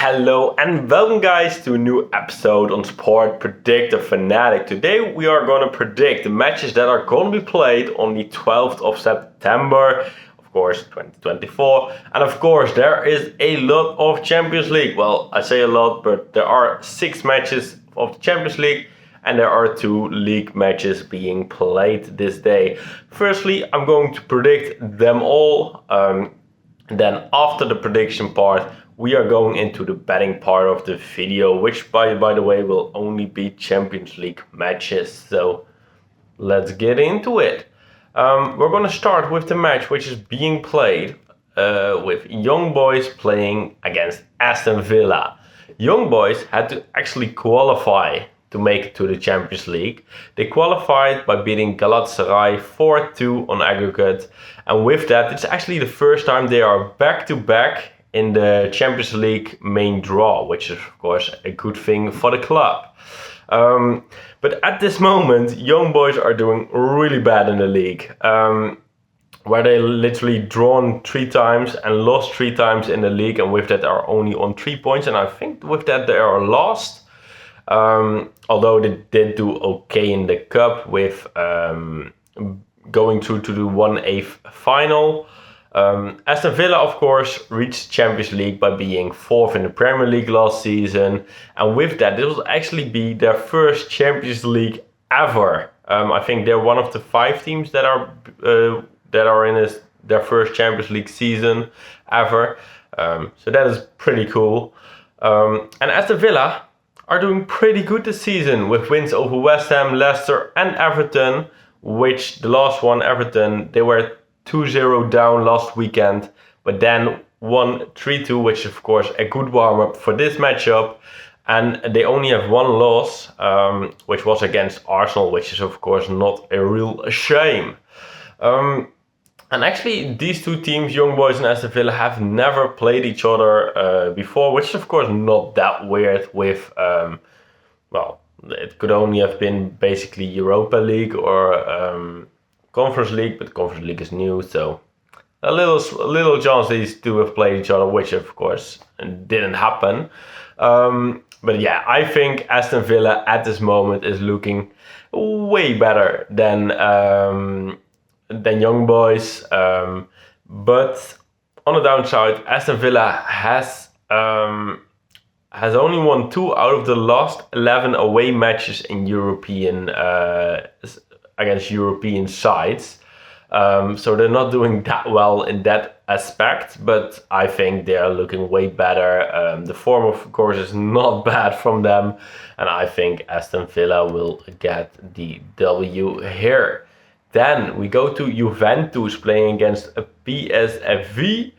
Hello and welcome guys to a new episode on SportPredictorFanatic. Today we are going to predict the matches that are going to be played on the 12th of September, of course 2024. And of course there is a lot of Champions League. Well, I say a lot, but there are 6 matches of the Champions League and there are 2 league matches being played this day. Firstly, I'm going to predict them all. Then after the prediction part, we are going into the betting part of the video, which by the way will only be Champions League matches. So let's get into it. We're going to start with the match which is being played with Young Boys playing against Aston Villa. Young Boys had to actually qualify to make it to the Champions League. They qualified by beating Galatasaray 4-2 on aggregate. And with that, it's actually the first time they are back-to-back in the Champions League main draw, which is of course a good thing for the club. But at this moment, Young Boys are doing really bad in the league, where they literally drawn 3 times and lost 3 times in the league, and with that are only on 3 points. And I think with that they are lost, although they did do okay in the cup with going through to the 1/8 final. Aston Villa, of course, reached Champions League by being 4th in the Premier League last season. And with that, this will actually be their first Champions League ever. I think they're one of the 5 teams that are in their first Champions League season ever. So that is pretty cool. And Aston Villa are doing pretty good this season with wins over West Ham, Leicester and Everton, which the last one, Everton, they were 2-0 down last weekend, but then won 3-2, which is of course a good warm-up for this matchup. And they only have 1 loss, which was against Arsenal, which is of course not a real shame. And actually these 2 teams, Young Boys and Aston Villa, have never played each other before, which is of course not that weird with, well, it could only have been basically Europa League or Conference League, but Conference League is new, so a little chance these 2 have played each other, which of course didn't happen. But yeah, I think Aston Villa at this moment is looking way better than Young Boys. But on the downside, Aston Villa has only won 2 out of the last 11 away matches in European against European sides. So they're not doing that well in that aspect, but I think they are looking way better. The form of course is not bad from them, and I think Aston Villa will get the W here. Then we go to Juventus playing against a PSV.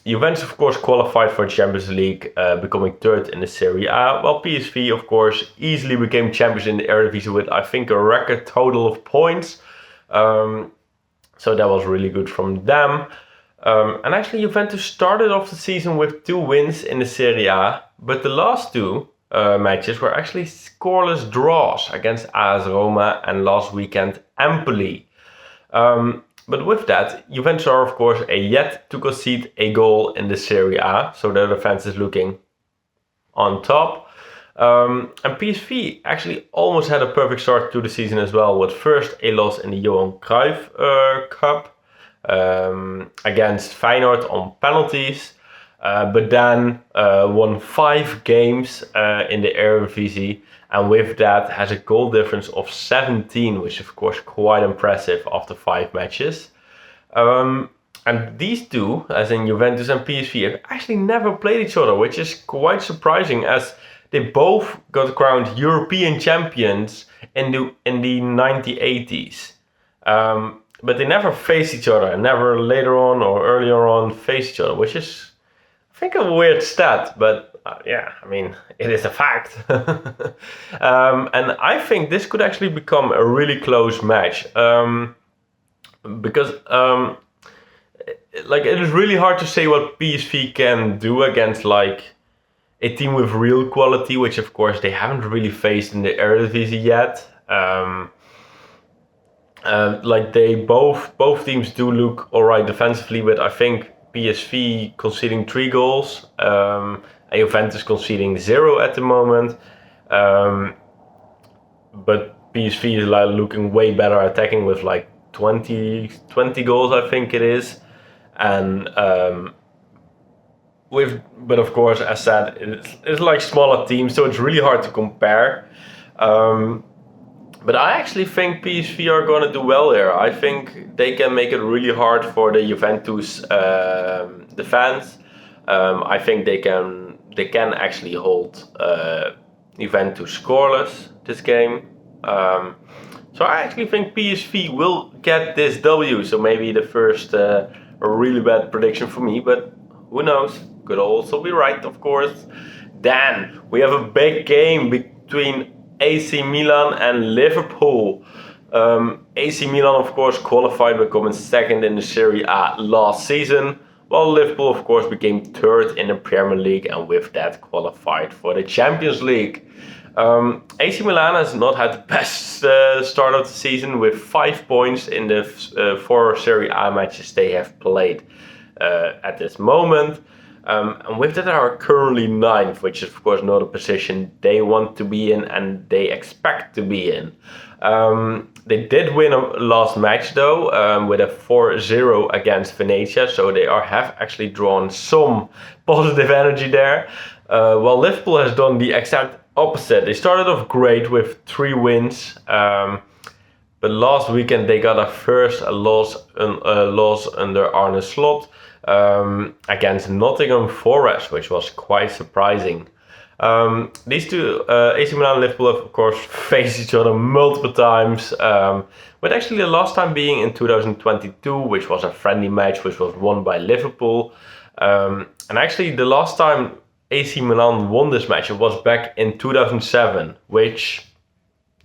Juventus of course qualified for Champions League, becoming 3rd in the Serie A, while PSV of course easily became champions in the Eredivisie with I think a record total of points. So that was really good from them. And actually Juventus started off the season with 2 wins in the Serie A, but the last 2 matches were actually scoreless draws against AS Roma and last weekend Empoli. But with that, Juventus are of course yet to concede a goal in the Serie A, so their defense is looking on top. And PSV actually almost had a perfect start to the season as well, with first a loss in the Johan Cruyff Cup against Feyenoord on penalties, but then won 5 games in the Eredivisie, and with that has a goal difference of 17, which is of course quite impressive after 5 matches. And these 2, as in Juventus and PSV, have actually never played each other, which is quite surprising, as they both got crowned European champions in the 1980s. But they never faced each other, and never later on or earlier on faced each other, which is, I think, a weird stat, but yeah, I mean, it is a fact. And I think this could actually become a really close match, because like it is really hard to say what PSV can do against like a team with real quality, which of course they haven't really faced in the Eredivisie yet. Like they both teams do look alright defensively, but I think PSV conceding 3 goals, and Juventus conceding 0 at the moment. But PSV is like looking way better attacking with like 20 goals, I think it is. And but of course, as said, it's like smaller teams, so it's really hard to compare. But I actually think PSV are going to do well here. I think they can make it really hard for the Juventus defense. I think they can actually hold Juventus scoreless this game. So I actually think PSV will get this W. So maybe the first a really bad prediction for me, but who knows? Could also be right, of course. Then we have a big game between AC Milan and Liverpool. AC Milan, of course, qualified, becoming second in the Serie A last season, while Liverpool, of course, became third in the Premier League and with that qualified for the Champions League. AC Milan has not had the best start of the season with 5 points in the 4 Serie A matches they have played at this moment. And with that, they are currently 9th, which is of course not a position they want to be in and they expect to be in. They did win a last match though, with a 4-0 against Venezia, so they have actually drawn some positive energy there. While Liverpool has done the exact opposite. They started off great with 3 wins, but last weekend they got a loss under Arne Slot. Against Nottingham Forest, which was quite surprising. These two, AC Milan and Liverpool, have of course faced each other multiple times, but actually the last time being in 2022, which was a friendly match, which was won by Liverpool. And actually the last time AC Milan won this match, it was back in 2007, which,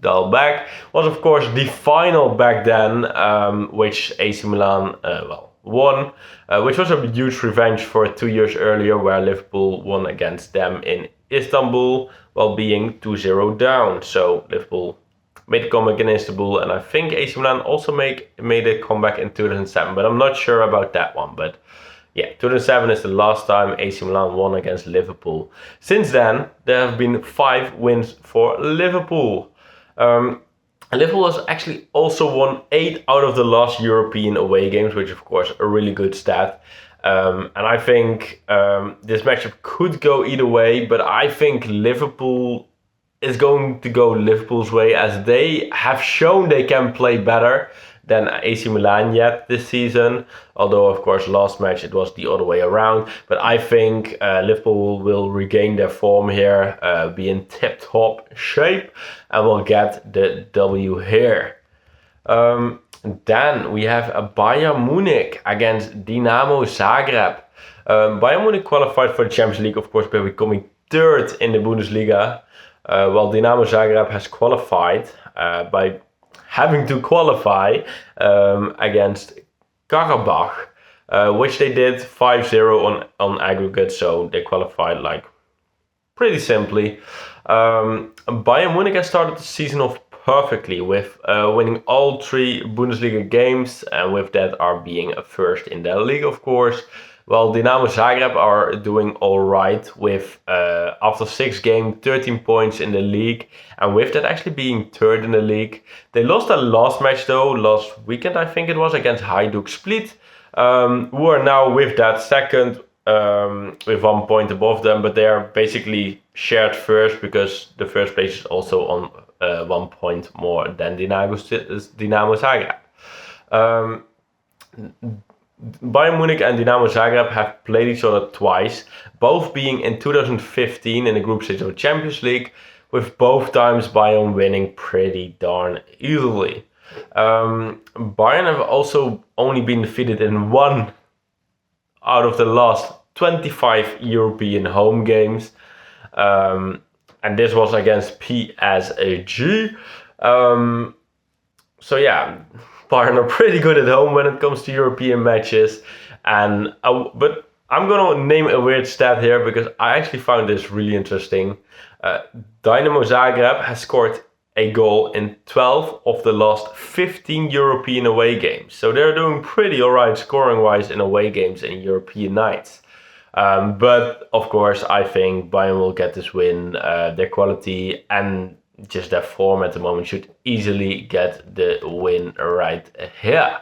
dial back, was of course the final back then, which AC Milan, won, which was a huge revenge for 2 years earlier where Liverpool won against them in Istanbul while being 2-0 down. So Liverpool made a comeback in Istanbul, and I think AC Milan also made a comeback in 2007, but I'm not sure about that one. But yeah, 2007 is the last time AC Milan won against Liverpool. Since then, there have been 5 wins for Liverpool. Liverpool has actually also won 8 out of the last European away games, which is of course a really good stat. And I think this matchup could go either way, but I think Liverpool is going to go Liverpool's way, as they have shown they can play better than AC Milan yet this season. Although, of course, last match it was the other way around. But I think Liverpool will regain their form here, be in tip-top shape, and will get the W here. Then we have a Bayern Munich against Dinamo Zagreb. Bayern Munich qualified for the Champions League, of course, by becoming 3rd in the Bundesliga, while Dinamo Zagreb has qualified by having to qualify against Karabakh, which they did 5-0 on aggregate, so they qualified like pretty simply. Bayern Munich has started the season off perfectly with winning all 3 Bundesliga games, and with that are being a first in their league, of course. While Dinamo Zagreb are doing alright with, after 6 games, 13 points in the league, and with that actually being 3rd in the league. They lost their last match though, last weekend I think it was, against Hajduk Split, who are now with that 2nd, with 1 point above them, but they are basically shared first because the first place is also on 1 point more than Dinamo Zagreb. Bayern Munich and Dinamo Zagreb have played each other twice, both being in 2015 in the group stage of the Champions League, with both times Bayern winning pretty darn easily. Bayern have also only been defeated in 1 out of the last 25 European home games, and this was against PSG. So yeah, Bayern are pretty good at home when it comes to European matches, and but I'm gonna name a weird stat here because I actually found this really interesting. Dynamo Zagreb has scored a goal in 12 of the last 15 European away games. So they're doing pretty alright scoring-wise in away games in European nights. But of course, I think Bayern will get this win. Their quality and just their form at the moment should easily get the win right here.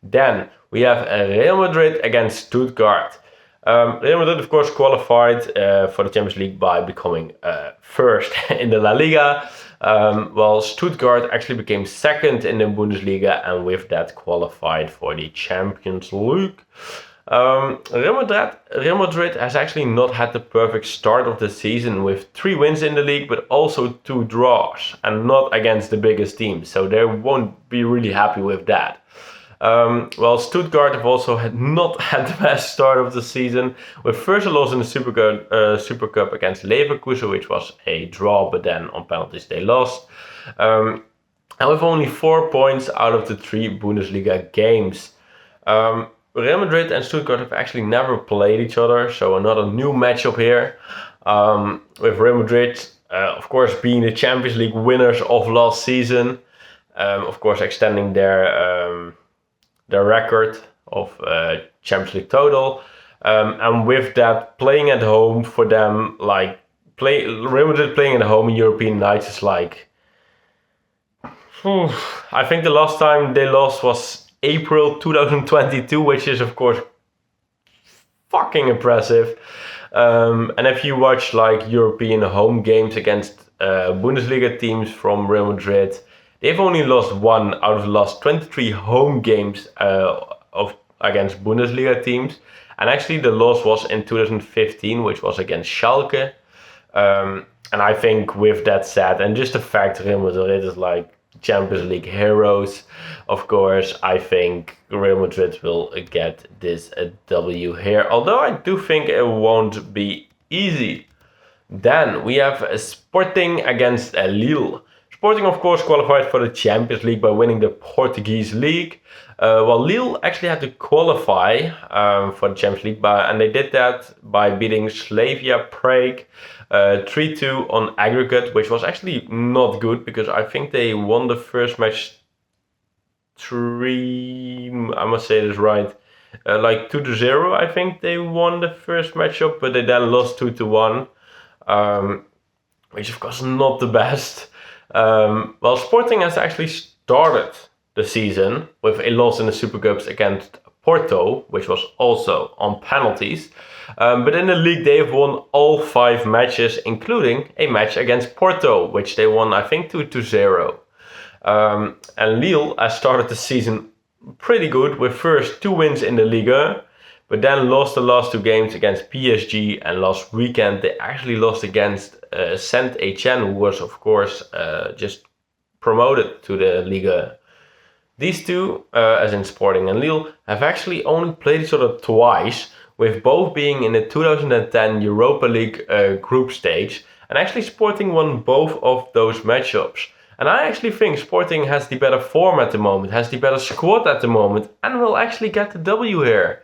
Then we have Real Madrid against Stuttgart. Real Madrid, of course, qualified for the Champions League by becoming first in the La Liga, while Stuttgart actually became second in the Bundesliga and with that qualified for the Champions League. Real Madrid has actually not had the perfect start of the season with 3 wins in the league, but also 2 draws, and not against the biggest teams, so they won't be really happy with that. Well, Stuttgart have also not had the best start of the season, with first a loss in the Super Cup against Leverkusen, which was a draw, but then on penalties they lost. And with only 4 points out of the 3 Bundesliga games. Real Madrid and Stuttgart have actually never played each other, so another new matchup here. With Real Madrid, of course, being the Champions League winners of last season, of course, extending their record of Champions League total, and with that, playing at home for them, Real Madrid playing at home in European nights is like, I think the last time they lost was April 2022, which is of course fucking impressive. And if you watch like European home games against Bundesliga teams from Real Madrid, they've only lost 1 out of the last 23 home games against Bundesliga teams. And actually the loss was in 2015, which was against Schalke. And I think with that said, and just the fact Real Madrid is like Champions League heroes, of course, I think Real Madrid will get this W here. Although I do think it won't be easy. Then we have Sporting against Lille. Sporting, of course, qualified for the Champions League by winning the Portuguese league. While Lille actually had to qualify for the Champions League, and they did that by beating Slavia Prague 3-2 on aggregate, which was actually not good because I think they won the first match I must say this right, like 2-0. I think they won the first matchup, but they then lost 2-1, which of course not the best. Well, Sporting has actually started the season with a loss in the Super Cups against Porto, which was also on penalties. But in the league, they have won all 5 matches, including a match against Porto, which they won, I think, 2-0. And Lille has started the season pretty good with first 2 wins in the Liga, but then lost the last 2 games against PSG, and last weekend they actually lost against Saint Etienne, who was of course just promoted to the Liga. These two, as in Sporting and Lille, have actually only played each other twice, with both being in the 2010 Europa League group stage, and actually Sporting won both of those matchups. And I actually think Sporting has the better form at the moment, has the better squad at the moment, and will actually get the W here.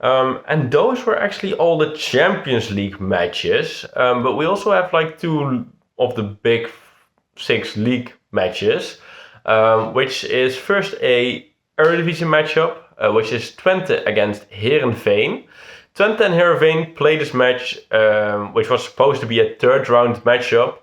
And those were actually all the Champions League matches, but we also have like 2 of the big 6 league matches, which is first a Eredivisie matchup, which is Twente against Heerenveen. Twente and Heerenveen played this match, which was supposed to be a 3rd round matchup,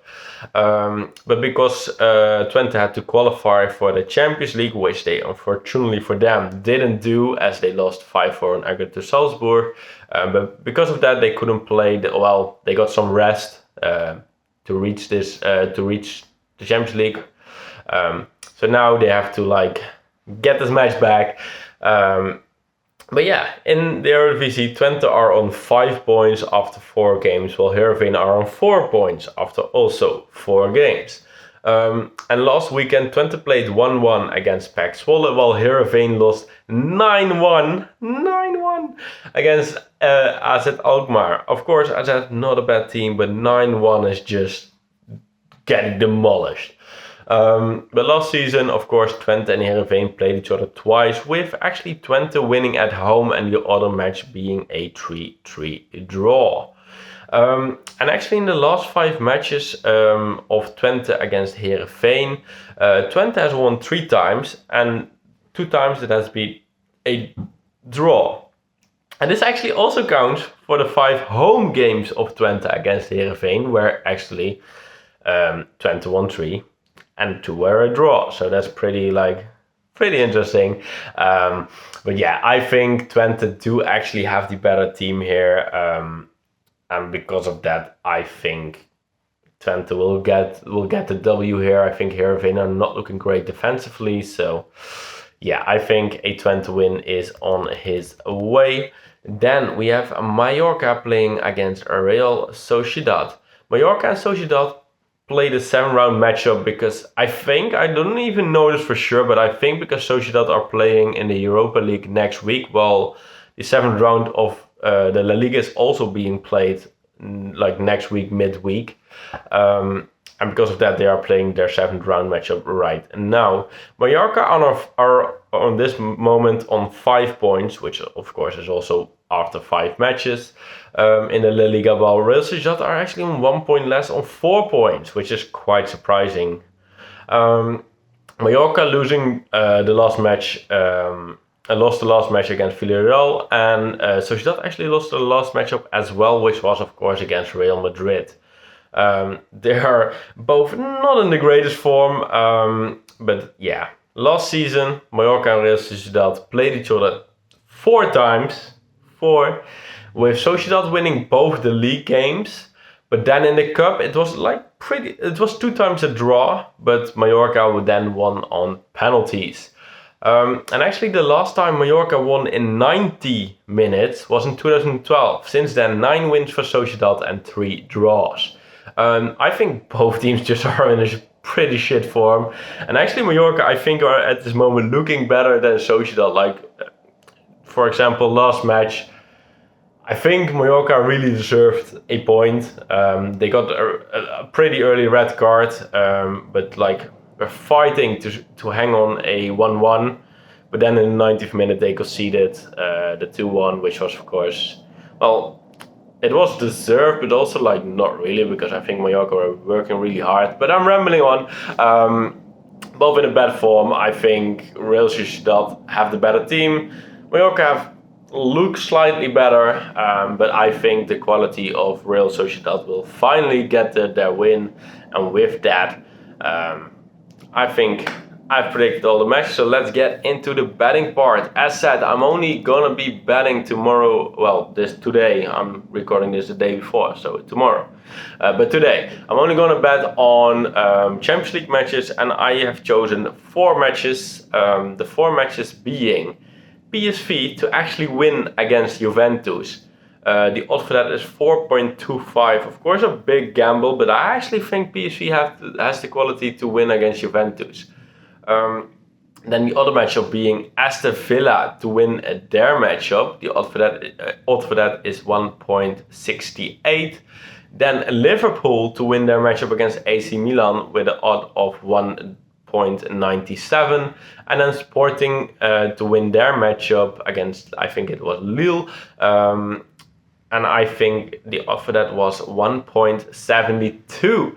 but because Twente had to qualify for the Champions League, which they unfortunately for them didn't do, as they lost 5-4 on aggregate to Salzburg, but because of that they couldn't play. They got some rest to reach the Champions League. So now they have to like get this match back. But yeah, in the Eredivisie, Twente are on 5 points after 4 games, while Heerenveen are on 4 points after also 4 games. And last weekend, Twente played 1-1 against PAOK Zwolle, while Heerenveen lost 9-1 against AZ Alkmaar. Of course, AZ not a bad team, but 9-1 is just getting demolished. But last season, of course, Twente and Heerenveen played each other twice, with actually Twente winning at home and the other match being a 3-3 draw. And actually in the last 5 matches of Twente against Heerenveen, Twente has won 3 times, and 2 times it has been a draw. And this actually also counts for the 5 home games of Twente against Heerenveen, where actually Twente won 3 and 2 were a draw. So that's pretty interesting. But yeah, I think Twente do actually have the better team here. And because of that, I think Twente will get the W here. I think Heerenveen are not looking great defensively. So yeah, I think a Twente win is on his way. Then we have Mallorca playing against Real Sociedad. Mallorca and Sociedad played a 7-round matchup because I don't even know this for sure, but I think because Sociedad are playing in the Europa League next week, while the 7th round of the La Liga is also being played like next week, midweek. And because of that, they are playing their 7th round matchup right now. Mallorca are on this moment on 5 points, which of course is also after 5 matches in the La Liga, while Real Sociedad are actually on 1 point less on 4 points, which is quite surprising. Mallorca losing the last match, lost the last match against Villarreal, and Sociedad actually lost the last matchup as well, which was of course against Real Madrid. They are both not in the greatest form, but yeah, last season Mallorca and Real Sociedad played each other 4 times, with Sociedad winning both the league games, but then in the cup it was 2 times a draw, but Mallorca would then won on penalties. And actually the last time Mallorca won in 90 minutes was in 2012. Since then, 9 wins for Sociedad and 3 draws. I think both teams just are in a pretty shit form. And actually Mallorca, I think, are at this moment looking better than Sociedad. Like, for example, last match, I think Mallorca really deserved a point. They got a pretty early red card, but like were fighting to hang on a 1-1. But then in the 90th minute they conceded the 2-1, which was of course, well, it was deserved, but also like not really, because I think Mallorca were working really hard. But I'm rambling on. Both in a bad form. I think Real Sociedad have the better team. Mallorca look slightly better, but I think the quality of Real Sociedad will finally get their win. And with that, I think I've predicted all the matches, so let's get into the betting part. As said, I'm only gonna be betting tomorrow. Well, today. I'm recording this the day before, so tomorrow. But today, I'm only gonna bet on Champions League matches, and I have chosen 4 matches. The 4 matches being PSV to actually win against Juventus. The odds for that is 4.25. Of course, a big gamble, but I actually think PSV has the quality to win against Juventus. Then the other matchup being Aston Villa to win their matchup. The odds for that is 1.68. Then Liverpool to win their matchup against AC Milan with an odd of 1.97. And then Sporting to win their matchup against, I think it was Lille. And I think the odd for that was 1.72.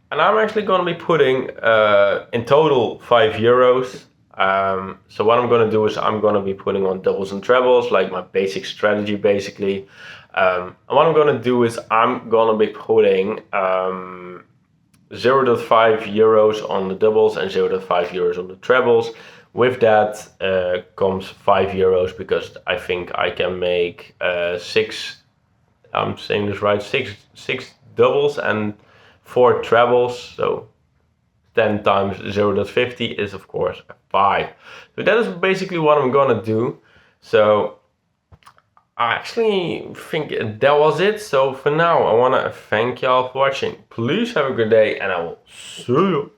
And I'm actually going to be putting in total €5. So what I'm going to do is I'm going to be putting on doubles and trebles, like my basic strategy basically. And what I'm going to do is I'm going to be putting €0.5 on the doubles and €0.5 on the trebles. With that comes €5 because I think I can make 6. I'm saying this right? Six doubles and 4 trebles. So 10 times 0.50 is of course 5. So that is basically what I'm gonna do. So I actually think that was it. So for now, I wanna thank y'all for watching. Please have a good day, and I will see you